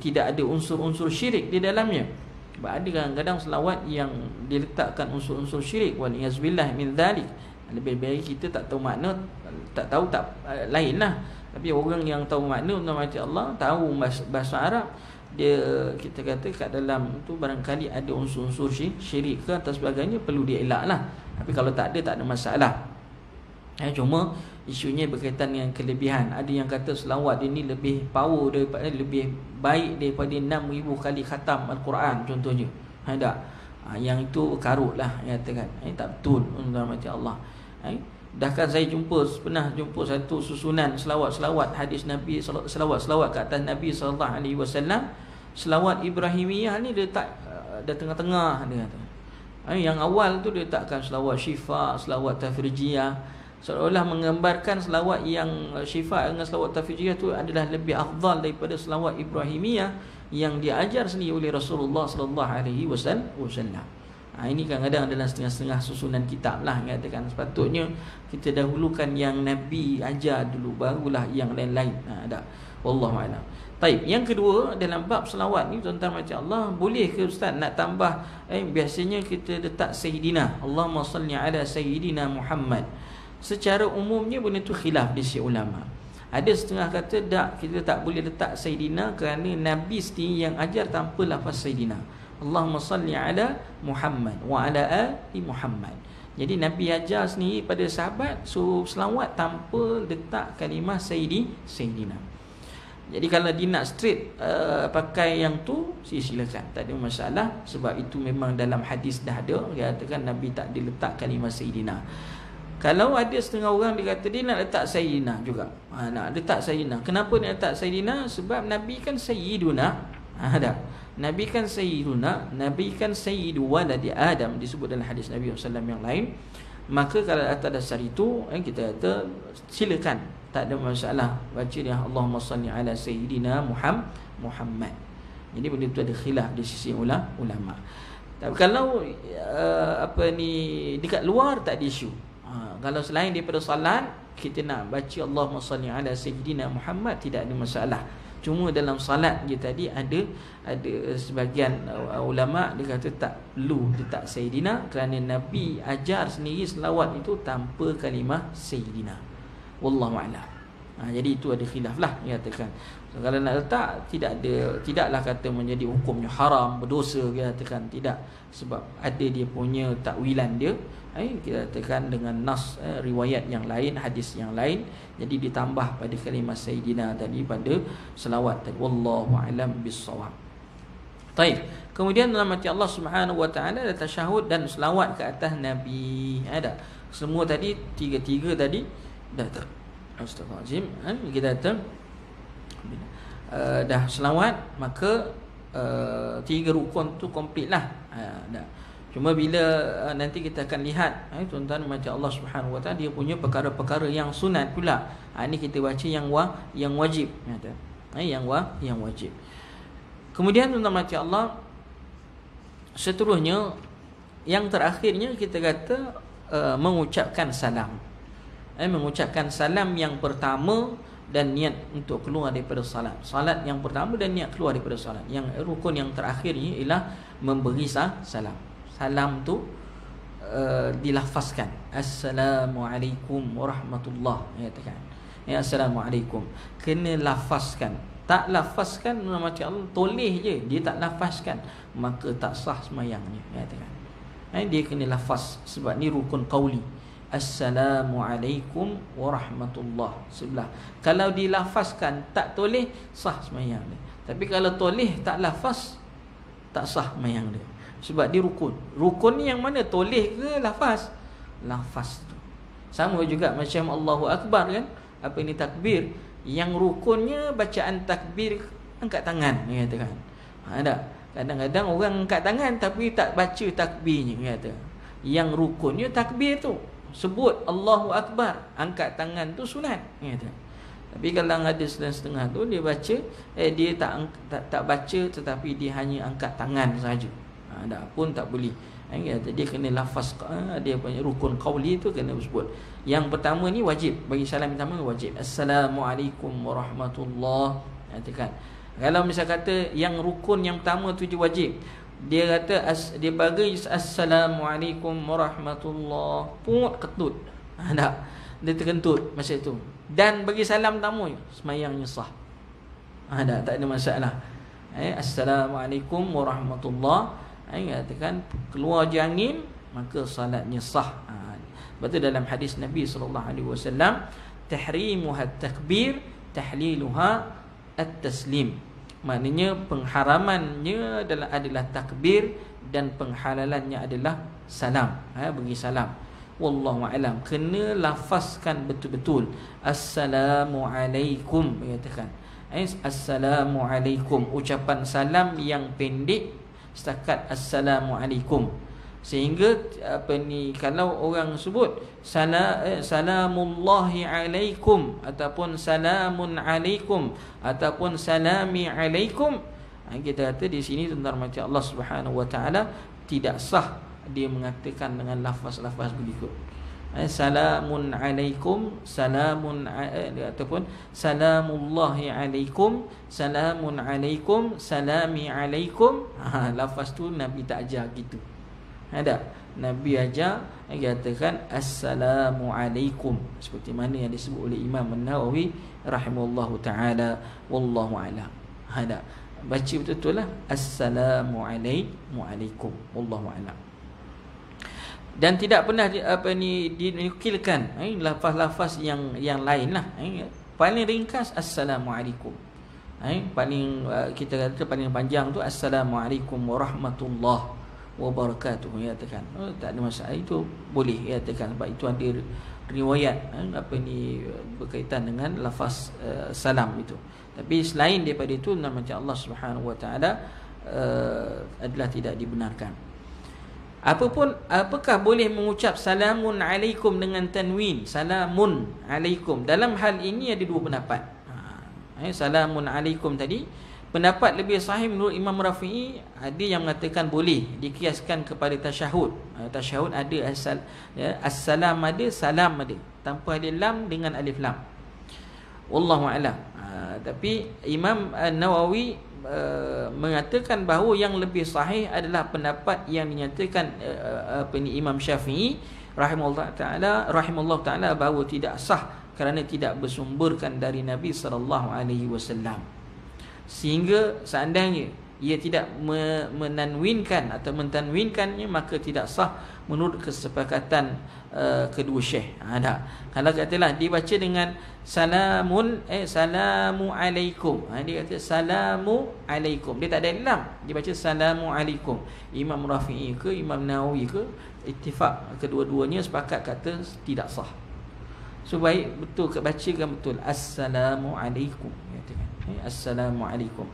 tidak ada unsur-unsur syirik di dalamnya. Sebab ada kadang-kadang selawat yang diletakkan unsur-unsur syirik, waliyazbillah min dzalik. Lebih baik kita tak tahu makna, lain lah. Tapi orang yang tahu makna Allah, tahu bahasa Arab, dia kita kata kat dalam tu barangkali ada unsur-unsur syirik ke atau sebagainya, perlu dia elak lah. Tapi kalau tak ada masalah. Cuma isunya berkaitan dengan kelebihan. Ada yang kata selawat ini lebih power daripada, lebih baik daripada 6,000 kali khatam Al-Quran contohnya. Tak? Yang itu karut lah, katakan. Tak betul untuk Allah. Bahkan saya pernah jumpa satu susunan selawat-selawat hadis Nabi, selawat-selawat ke atas Nabi sallallahu alaihi wasallam. Selawat Ibrahimiyah ni dia letak di tengah-tengah dia kata. Yang awal tu dia letakkan selawat syifa, selawat tafrijiyah, seolah menggambarkan selawat yang syifa dengan selawat tafrijiyah tu adalah lebih afdal daripada selawat Ibrahimiyah yang diajar sendiri oleh Rasulullah sallallahu alaihi wasallam. Ini kadang-kadang adalah setengah-setengah susunan kitab lah, katakan. Sepatutnya kita dahulukan yang Nabi ajar dulu, barulah yang lain-lain. Wallahu a'lam. Taib. Yang kedua, dalam bab selawat ni tuan-tuan macam Allah, boleh ke ustaz nak tambah biasanya kita letak Sayyidina, Allahumma salli ala Sayyidina Muhammad. Secara umumnya benda tu khilaf di sisi ulama. Ada setengah kata tak, kita tak boleh letak Sayyidina kerana Nabi sendiri yang ajar tanpa lafaz Sayyidina. Allahumma salli ala Muhammad wa ala ali Muhammad. Jadi Nabi ajar sendiri pada sahabat suruh selawat tanpa letak kalimah Sayyidina. Jadi kalau dia nak straight pakai yang tu, silakan, tak ada masalah. Sebab itu memang dalam hadis dah ada, dia katakan Nabi tak diletak kalimah Sayyidina. Kalau ada setengah orang dia kata dia nak letak Sayyidina juga, nak letak Sayyidina. Kenapa nak letak Sayyidina? Sebab Nabi kan Sayyiduna. Nabi kan Sayyiduna, Nabi kan Sayyidu waladi Adam, disebut dalam hadis Nabi SAW yang lain. Maka kalau atas dasar itu kita kata silakan, tak ada masalah baca dia Allahumma salli ala Sayyidina Muhammad. Jadi benda itu ada khilaf di sisi ulama. Tapi kalau dekat luar tak ada isu. Kalau selain daripada salat kita nak baca Allahumma salli ala Sayyidina Muhammad, tidak ada masalah. Cuma dalam salat je tadi ada sebahagian ulama dia kata tak perlu letak Sayyidina kerana Nabi ajar sendiri selawat itu tanpa kalimah Sayyidina. Wallahu a'lam. Jadi itu ada khilaf lah dia katakan. So, kalau nak letak tidaklah kata menjadi hukumnya haram, berdosa dia katakan, tidak. Sebab ada dia punya takwilan dia. Kita katakan dengan nas riwayat yang lain, hadis yang lain, jadi ditambah pada kalimah Sayyidina tadi pada selawat tadi. Wallahu a'lam bis-shawab. Baik. Kemudian dalam hati Allah Subhanahu wa taala ada tasyahud dan selawat ke atas Nabi. Ada. Semua tadi tiga tadi dah Astagfirullahalazim. Kita kata dah selawat, maka tiga rukun tu komplit lah. Dah. Cuma bila nanti kita akan lihat tuan-tuan macam Allah Subhanahu wa taala dia punya perkara-perkara yang sunat pula. Ini kita baca yang wajib kata. Yang wajib. Kemudian tuan-tuan macam Allah, seterusnya yang terakhirnya kita kata mengucapkan salam. Mengucapkan salam yang pertama dan niat untuk keluar daripada salat. Salat yang pertama dan niat keluar daripada salat. Yang rukun yang terakhirnya ialah memberi salam. Salam tu dilafazkan. Assalamualaikum warahmatullahi wabarakatuh. Assalamualaikum. Kena lafazkan. Tak lafazkan macam Allah toleh je, dia tak lafazkan, maka tak sah semayangnya. Dia kena lafaz sebab ni rukun qauli. Assalamualaikum warahmatullahi sebelah. Kalau dilafazkan tak toleh, sah semayang dia. Tapi kalau toleh tak lafaz, tak sah semayang dia. Sebab dia rukun. Rukun ni yang mana? Toleh ke lafaz? Lafaz tu. Sama juga macam Allahu Akbar kan? Apa ini takbir? Yang rukunnya bacaan takbir, angkat tangan, dia kata kan. Ada. Kadang-kadang orang angkat tangan tapi tak baca takbirnya, dia kata. Yang rukunnya takbir tu. Sebut Allahu Akbar, angkat tangan tu sunat, dia kata. Tapi kalau ada setengah tu dia baca, dia tak baca tetapi dia hanya angkat tangan saja. Ada pun tak boleh. Dia kena lafaz, dia punya rukun qauli tu kena sebut. Yang pertama ni wajib, bagi salam pertama wajib. Assalamualaikum warahmatullahi wabarakatuh. Kalau misal kata yang rukun yang pertama tu je wajib, dia kata dia bagi assalamualaikum warahmatullahi, pungut ketut. Tak, dia terkentut masa tu. Dan bagi salam pertama semayangnya sah. Tak ada masalah. Assalamualaikum warahmatullahi, katakan keluar je angin, maka salatnya sah. Betul dalam hadis Nabi SAW, tahrimuha takbir, tahliluha at-taslim. Maknanya pengharamannya adalah takbir dan penghalalannya adalah salam. Bagi salam. Wallahu a'lam. Kena lafazkan betul-betul. Assalamualaikum, katakan. Assalamualaikum. Ucapan salam yang pendek setakat assalamualaikum. Sehingga kalau orang sebut salamullahi alaikum ataupun salamun alaikum ataupun salami alaikum, kita kata di sini tentang macam Allah Subhanahu wa taala tidak sah dia mengatakan dengan lafaz-lafaz berikut. Salamun alaikum, ataupun salamullahi alaikum, salamun alaikum, salami alaikum. Lafaz tu Nabi tak ajar gitu. Ada Nabi ajar katakan assalamu alaikum, seperti mana yang disebut oleh Imam An-Nawawi rahimahullahu taala, wallahu a'lam. Ada baca betul-betul lah assalamu alaikum, wallahu a'lam. Dan tidak pernah dinukilkan lafaz-lafaz yang lain lah. Paling ringkas assalamualaikum. Paling kita kata paling panjang tu assalamualaikum warahmatullahi wabarakatuh, ya tekan. Tak ada masalah, itu boleh ya tekan, sebab itu ada riwayat berkaitan dengan lafaz salam itu. Tapi selain daripada itu, nama Allah Subhanahu wa taala adalah tidak dibenarkan. Apakah boleh mengucap salamun alaikum dengan tanwin, salamun alaikum? Dalam hal ini ada dua pendapat. Salamun alaikum tadi, pendapat lebih sahih menurut Imam Rafi'i, ada yang mengatakan boleh dikiaskan kepada tasyahud. Tasyahud ada assalam ada, salam ada, tanpa ada lam dengan alif lam. Wallahu a'lam. Tapi Imam Nawawi mengatakan bahawa yang lebih sahih adalah pendapat yang dinyatakan Imam Syafi'i rahimahullah taala bahawa tidak sah kerana tidak bersumberkan dari Nabi sallallahu alaihi wasallam. Sehingga seandainya ia tidak menanwinkan atau mentanwinkannya, maka tidak sah menurut kesepakatan kedua syekh. Ada. Kalau katalah dibaca dengan salamun salamu alaikum, dia kata salamu alaikum, dia tak ada lam, dia baca salamu alaikum. Imam Rafi'i ke Imam Nawawi ke ittifaq, kedua-duanya sepakat kata tidak sah. So baik betul bacakan betul assalamu alaikum, katakan assalamu alaikum.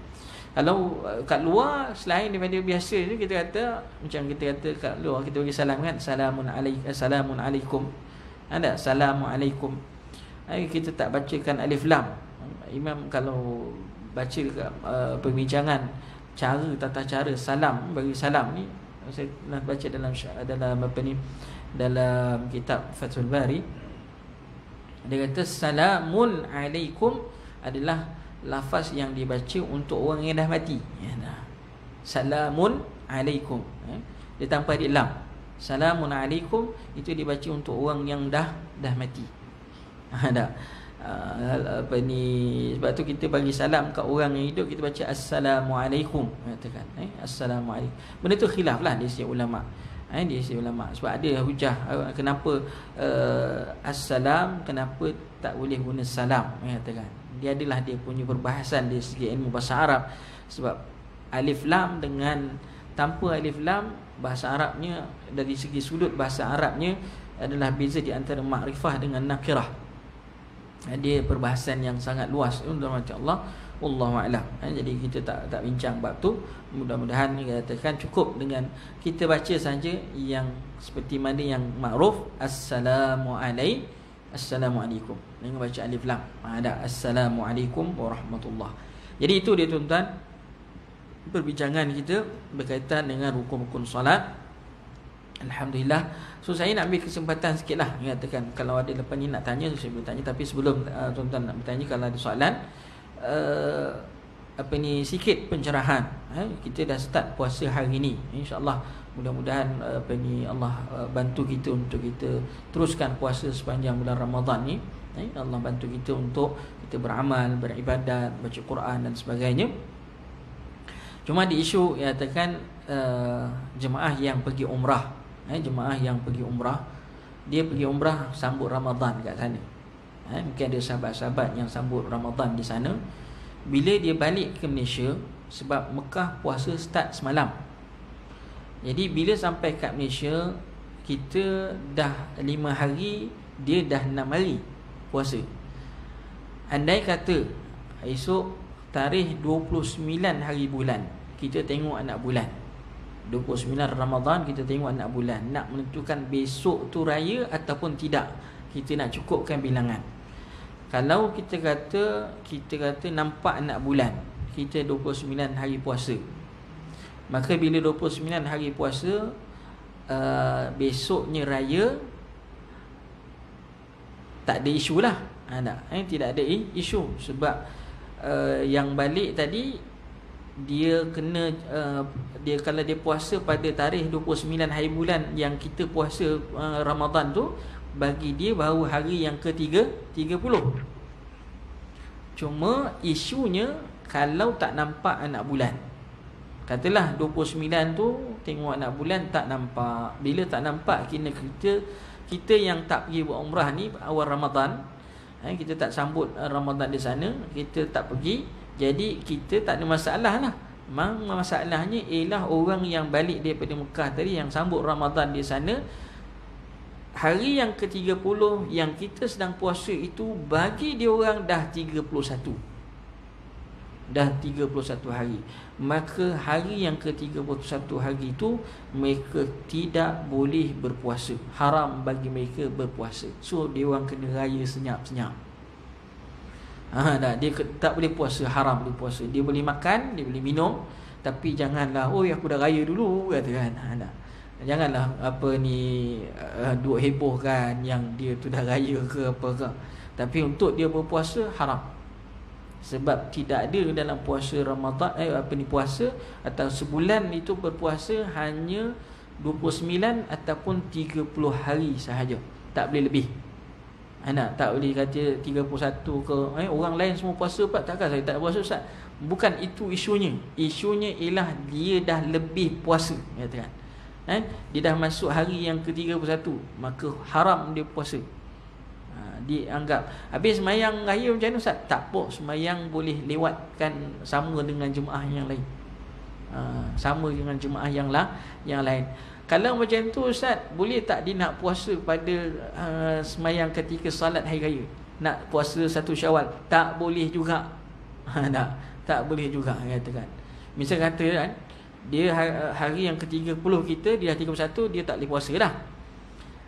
Kalau kat luar, selain daripada biasa tu, kita kata macam kita kata kat luar kita bagi salam kan, salamun alaikum. Ada salamu alaikum. Kita tak bacakan alif lam. Imam kalau baca perbincangan tata cara salam, bagi salam ni, saya pernah baca dalam kitab Fathul Bari. Dia kata salamun alaikum adalah lafaz yang dibaca untuk orang yang dah mati. Salamun alaikum, dia tanpa ada lam. Salamun alaikum itu dibaca untuk orang yang dah mati. Ada sebab tu kita bagi salam kat orang yang hidup, kita baca assalamualaikum, katakan assalamualaikum. Benda tu khilaf lah di sisi ulama. Di sisi ulama, sebab ada hujah kenapa assalam, kenapa tak boleh guna salam, katakan. Dia adalah dia punya perbahasan dari segi ilmu bahasa Arab. Sebab alif lam dengan tanpa alif lam, bahasa Arabnya dari segi sudut bahasa Arabnya adalah beza di antara makrifah dengan nakirah. Dia perbahasan yang sangat luas untuk Allah, wallahu a'lam. Jadi kita tak bincang bab tu. Mudah-mudahan katakan cukup dengan kita baca saja yang seperti mana yang makruf, assalamualaikum dengan baca alif lam. Ada assalamualaikum warahmatullah. Jadi itu dia tuan-tuan, perbincangan kita berkaitan dengan rukun-rukun solat. Alhamdulillah. So saya nak ambil kesempatan sikitlah mengatakan, kalau ada lepas ni nak tanya, saya boleh tanya. Tapi sebelum tuan-tuan nak bertanya, kalau ada soalan, sikit pencerahan. Kita dah start puasa hari ni, InsyaAllah. Mudah-mudahan Allah bantu kita untuk kita teruskan puasa sepanjang bulan Ramadan ni. Allah bantu kita untuk kita beramal, beribadat, baca Quran dan sebagainya. Cuma di isu yang katakan jemaah yang pergi umrah, jemaah yang pergi umrah, dia pergi umrah sambut Ramadan kat sana. Mungkin ada sahabat-sahabat yang sambut Ramadan di sana. Bila dia balik ke Malaysia, sebab Mekah puasa start semalam, jadi bila sampai kat Malaysia, kita dah 5 hari, dia dah 6 hari puasa. Andai kata esok tarikh 29 hari bulan, kita tengok anak bulan 29 Ramadan, kita tengok anak bulan, nak menentukan besok tu raya ataupun tidak, kita nak cukupkan bilangan. Kalau kita kata nampak anak bulan, kita 29 hari puasa, maka bila 29 hari puasa, besoknya raya, tak ada isu lah. Tidak ada isu. Sebab yang balik tadi, dia kena dia kalau dia puasa pada tarikh 29 hari bulan yang kita puasa Ramadan tu, bagi dia baru hari yang ke-30. Cuma isunya kalau tak nampak anak bulan. Katalah 29 tu tengok anak bulan tak nampak. Bila tak nampak, kena kita yang tak pergi buat umrah ni awal Ramadan, kita tak sambut Ramadan di sana, kita tak pergi, jadi kita tak ada masalah lah. Masalahnya ialah orang yang balik daripada Mekah tadi, yang sambut Ramadan di sana, hari yang ke-30 yang kita sedang puasa itu, bagi dia orang dah 31 hari. Maka hari yang ke-31 hari itu mereka tidak boleh berpuasa. Haram bagi mereka berpuasa. So dia orang kena raya senyap-senyap. Dia tak boleh puasa, haram dia puasa. Dia boleh makan, dia boleh minum, tapi janganlah aku dah raya dulu kata kan. Janganlah duk heboh kan yang dia tu dah raya ke apa ke. Tapi untuk dia berpuasa haram. Sebab tidak ada dalam puasa Ramadan puasa atau sebulan itu berpuasa hanya 29 ataupun 30 hari sahaja. Tak boleh lebih. Tak boleh kata 31 ke. Orang lain semua puasa, Pak, takkan saya tak puasa, Ustaz? Bukan itu isunya. Isunya ialah dia dah lebih puasa, katakan. Dia dah masuk hari yang ke-31, maka haram dia puasa. Dianggap habis semayang raya macam mana, Ustaz? Tak apa, semayang boleh lewatkan sama dengan jemaah yang lain. Sama dengan jemaah yang lain. Kalau macam tu, Ustaz, boleh tak dia nak puasa pada semayang ketika salat hari raya? Nak puasa 1 Syawal? Tak boleh juga. Tak boleh juga, katakan. Misal kata kan, dia hari yang ke-30 kita, dia dah 31, dia tak boleh puasa dah.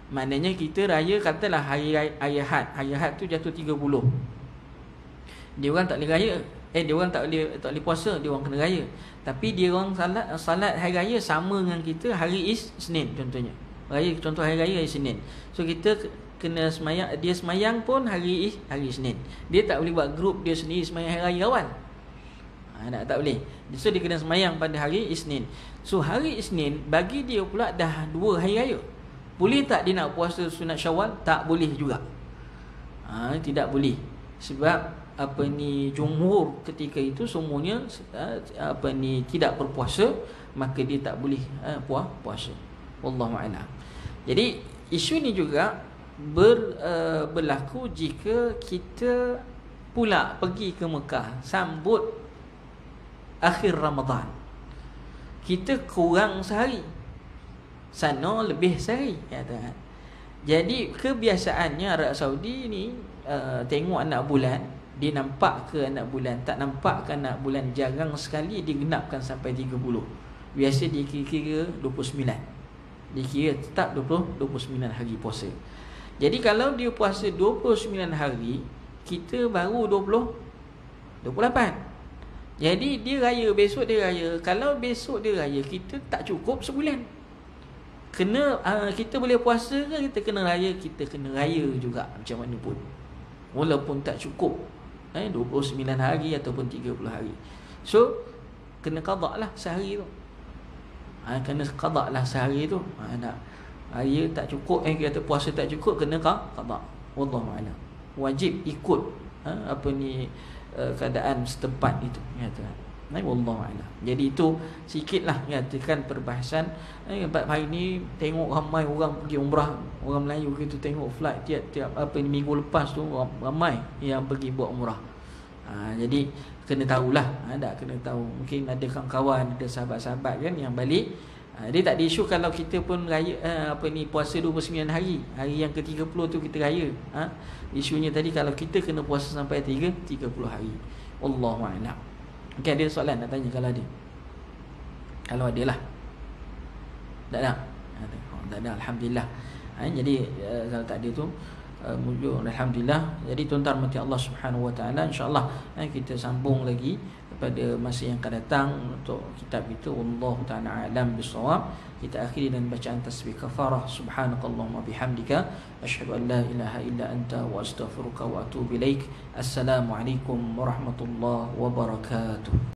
Maknanya kita raya, katalah hari Ahad. Hari Ahad tu jatuh 30. Dia orang tak boleh raya. Dia orang tak boleh puasa, dia orang kena raya. Tapi dia orang salat hari raya sama dengan kita hari Isnin contohnya. Contoh hari raya hari Isnin. So kita kena semayang, dia semayang pun hari Isnin. Dia tak boleh buat grup dia sendiri semayang hari raya awal. Tak boleh. So dia kena semayang pada hari Isnin. So hari Isnin bagi dia pula dah 2 hari raya. Boleh tak dia nak puasa sunat Syawal? Tak boleh juga. Tidak boleh. Sebab jumhur ketika itu semuanya tidak berpuasa, maka dia tak boleh puasa. Wallahu a'lam. Jadi isu ni juga berlaku jika kita pula pergi ke Mekah sambut akhir Ramadan. Kita kurang sehari, sana lebih sehari, katakan. Jadi kebiasaannya Arab Saudi ni tengok anak bulan, dia nampak ke anak bulan, tak nampak ke anak bulan, jarang sekali digenapkan sampai 30. Biasa dikira 29. Dikira tetap 29 hari puasa. Jadi kalau dia puasa 29 hari, kita baru 28. Jadi dia raya, besok dia raya. Kalau besok dia raya, kita tak cukup sebulan. Kita boleh puasa ke kita kena raya? Kita kena raya juga macam mana pun, walaupun tak cukup 29 hari ataupun 30 hari. So kena qada lah sehari tu. Kena qada lah sehari tu. Raya tak cukup, kata puasa tak cukup, kena qada. Wallahu a'lam. Wajib ikut keadaan setempat itu, kata. Wallahu a'lam. Jadi itu sikitlah katakan perbahasan. Hari ni tengok ramai orang pergi umrah, orang Melayu kita tengok flight tiap minggu lepas tu ramai yang pergi buat umrah. Jadi kena tahulah, kena tahu. Mungkin ada kawan-kawan, ada sahabat-sahabat kan yang balik. Dia tak ada isu kalau kita pun raya puasa 29 hari. Hari yang ke-30 tu kita raya. Isunya tadi kalau kita kena puasa sampai 30 hari. Wallahu a'lam. Mungkin ada soalan nak tanya kalau ada. Kalau ada lah. Tak ada. Tak ada, alhamdulillah. Jadi kalau tak ada tu, Alhamdulillah. Jadi tuan-tuan mati Allah Subhanahu Wa Taala, insya-Allah kita sambung lagi pada masa yang akan datang untuk kitab itu. Wallahu taala alam bisawab. Kita akhiri dengan bacaan tasbih kafarah. Subhanakallahumma bihamdika asyhadu an la ilaha illa anta wa astaghfiruka wa atubu ilaik. Assalamualaikum warahmatullahi wabarakatuh.